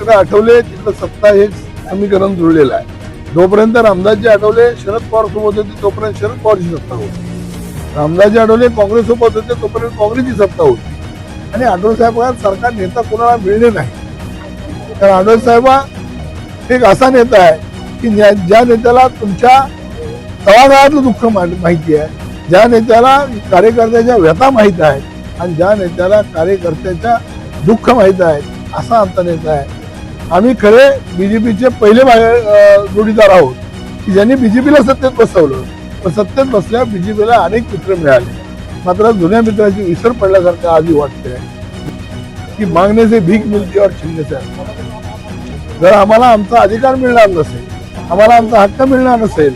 जिकडे आठवले तिकडे सत्ता हे समीकरण जुळलेलं आहे. जोपर्यंत रामदासजी आठवले शरद पवार सोबत होते तोपर्यंत शरद पवारची सत्ता होती. रामदासजी आठवले काँग्रेस सोबत होते तोपर्यंत काँग्रेसची सत्ता होती. आणि आठवले साहेबांसारखा नेता कोणाला मिळले नाही. कारण आठवले साहेब एक असा नेता आहे की ज्या नेत्याला तुमच्या तळागाळातलं दुःख माहिती आहे, ज्या नेत्याला कार्यकर्त्याच्या व्यथा माहीत आहेत आणि ज्या नेत्याला कार्यकर्त्याच्या दुःख माहीत आहेत, असा आमचा नेता आहे. आम्ही खरे बीजेपीचे पहिले जोडीदार आहोत की ज्यांनी बीजेपीला सत्तेत बसवलं. पण सत्तेत बसल्या बीजेपीला अनेक मित्र मिळाले. मात्र जुन्या मित्राची विसर पडल्यासारखं आधी वाटतंय की मागणे से भीक मिळते और छिनने से. जर आम्हाला आमचा अधिकार मिळणार नसेल, आम्हाला आमचा हक्क मिळणार नसेल,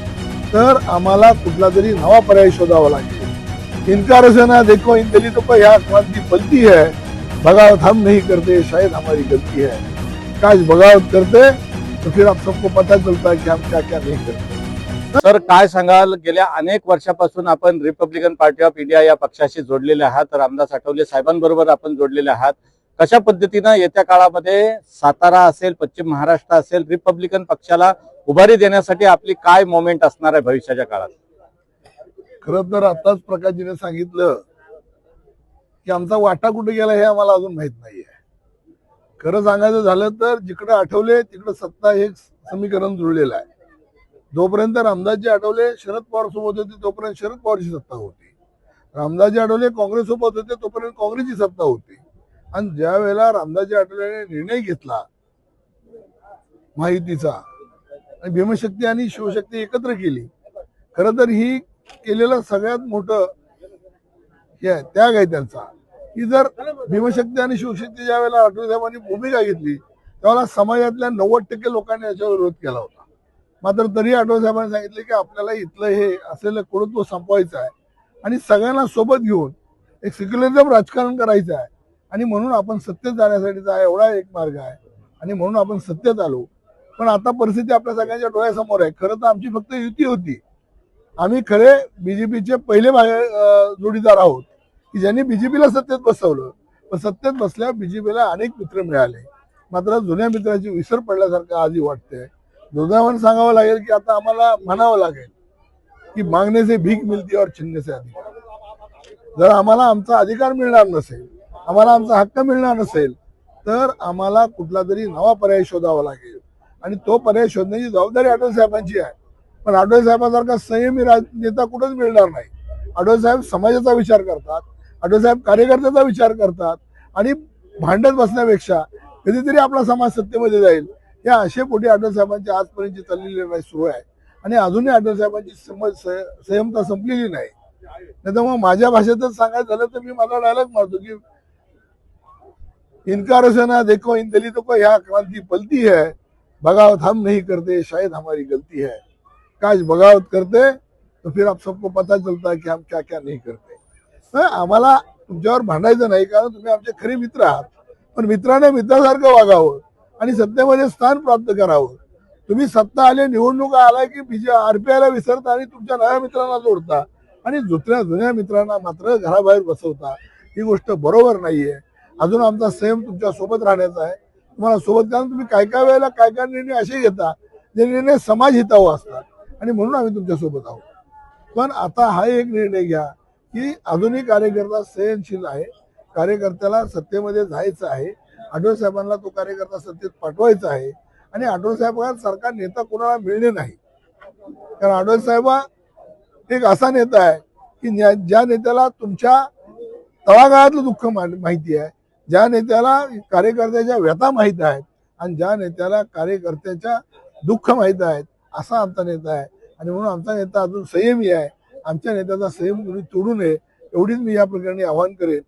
तर आम्हाला कुठला तरी नवा पर्याय शोधावा लागेल. इनकार से ना देखो इन दलितों को यहाँ क्रांति फलती है, बगावत हम नहीं करते शायद हमारी गलती है. काश बगावत करते तो फिर आप सबको पता चलता है कि हम क्या क्या नहीं करते. सर काय सांगाल, गेल्या अनेक वर्षापासून आपण रिपब्लिकन पार्टी ऑफ इंडिया या पक्षाशी जोडलेले आहात, रामदास आठवले साहेबांबरोबर आपण जोडलेले आहात. कशा पद्धतीनं येत्या काळामध्ये सातारा असेल, पश्चिम महाराष्ट्र असेल, रिपब्लिकन पक्षाला उभारी देण्यासाठी आपली काय मोमेंट असणार आहे भविष्याच्या काळात? खरं तर आताच प्रकाशजीने सांगितलं की आमचा वाटा कुठे गेला हे आम्हाला अजून माहित नाहीये. खरं सांगायचं झालं तर जिकडे आठवले तिकडे सत्ता हे समीकरण जुळलेलं आहे. जोपर्यंत रामदासजी आठवले शरद पवार सोबत होते तोपर्यंत शरद पवारची सत्ता होती. रामदासजी आठवले काँग्रेस सोबत होते तोपर्यंत काँग्रेसची सत्ता होती. आणि ज्या वेळेला रामदासजी आठवलेने निर्णय घेतला महायुतीचा आणि भीमशक्ती आणि शिवशक्ती एकत्र केली, खरं तर ही केलेलं सगळ्यात मोठं हे त्याग आहे त्यांचा. की जर भीमशक्ती आणि शिवशक्ती ज्या वेळेला आठवले साहेबांनी भूमिका घेतली त्यावेळेला समाजातल्या 90% लोकांनी याच्यावर विरोध केला होता. मात्र तरी आठवले साहेबांनी सांगितले की आपल्याला इथलं हे असलेलं कुरुत्व संपवायचं आहे आणि सगळ्यांना सोबत घेऊन एक सेक्युलरिझम राजकारण करायचं आहे. आणि म्हणून आपण सत्तेत जाण्यासाठीचा एवढा एक मार्ग आहे आणि म्हणून आपण सत्तेत आलो. पण आता परिस्थिती आपल्या सगळ्यांच्या डोळ्यासमोर आहे. खरं तर आमची फक्त युती होती. आम्ही खरे बीजेपीचे पहिले जोडीदार आहोत की ज्यांनी बीजेपीला सत्तेत बसवलं. पण सत्तेत बसल्या बीजेपीला अनेक मित्र मिळाले. मात्र जुन्या मित्राची विसर पडल्यासारखं आधी वाटतंय. दुर्दैवाने सांगावं लागेल की आता आम्हाला म्हणावं लागेल की मागणे से भीक मिळते और छिनने से अधिकार. जर आम्हाला आमचा अधिकार मिळणार नसेल, आम्हाला आमचा हक्क मिळणार नसेल, तर आम्हाला कुठला तरी नवा पर्याय शोधावा लागेल. आणि तो पर्याय शोधण्याची जबाबदारी आठवले साहेबांची आहे. पण आठवले साहेबांसारखा संयमी नेता कुठंच मिळणार नाही. आठवले साहेब समाजाचा विचार करतात, आठवले साहेब कार्यकर्त्याचा विचार करतात आणि भांडत बसण्यापेक्षा कधीतरी आपला समाज सत्तेमध्ये जाईल या आशेपोटी आठवले साहेबांची आजपर्यंत चाललेली लढाई सुरू आहे. आणि अजूनही आठवले साहेबांची संयमता संपलेली नाही. नाही तर मग माझ्या भाषेतच सांगायचं झालं तर मी माझा डायलॉग मारतो की इनकार से ना देखो इन दलितों को यहाँ क्रांति फलती है, बगावत हम नहीं करते शायद हमारी गलती है. काश बगावत करते तो फिर आप सबको पता चलता है कि हम क्या क्या नहीं करते. आम्हाला तुमच्यावर भांडायचं नाही, कारण तुम्ही आमचे खरे मित्र आहात. पण मित्राने मित्रासारखं वागावं आणि सत्तेमध्ये स्थान प्राप्त करावं. तुम्ही सत्ता आले, निवडणुका आला की आरपीआयला विसरता आणि तुमच्या नव्या मित्रांना जोडता आणि जुन्या मित्रांना मात्र घराबाहेर बसवता. ही गोष्ट बरोबर नाहीये. अजून आमचा संयम तुमच्या सोबत राहण्याचा आहे, तुम्हाला सोबत. कारण तुम्ही काय काय वेळेला काय काय निर्णय असे घेता जे निर्णय समाज हिताऊ असतात आणि म्हणून आम्ही तुमच्या सोबत आहोत. पण आता हा एक निर्णय घ्या की अजूनही कार्यकर्ता संयमशील आहे. कार्यकर्त्याला सत्तेमध्ये जायचं आहे. आठवले साहेबांना तो कार्यकर्ता सत्तेत पाठवायचा आहे. आणि आठवले साहेबांसारखा नेता कोणाला मिळणे नाही. कारण आठवले साहेब एक असा नेता आहे की ज्या नेत्याला तुमच्या तळागाळातलं दुःख माहिती आहे, ज्या नेत्याला कार्यकर्त्याच्या व्यथा माहीत आहेत आणि ज्या नेत्याला कार्यकर्त्याच्या दुःख माहीत आहेत, असा आमचा नेता आहे. आणि म्हणून आमचा नेता अजून संयमी आहे. आमच्या नेत्याचा संयम तुम्ही तोडू नये एवढीच मी या प्रकरणी आवाहन करेन.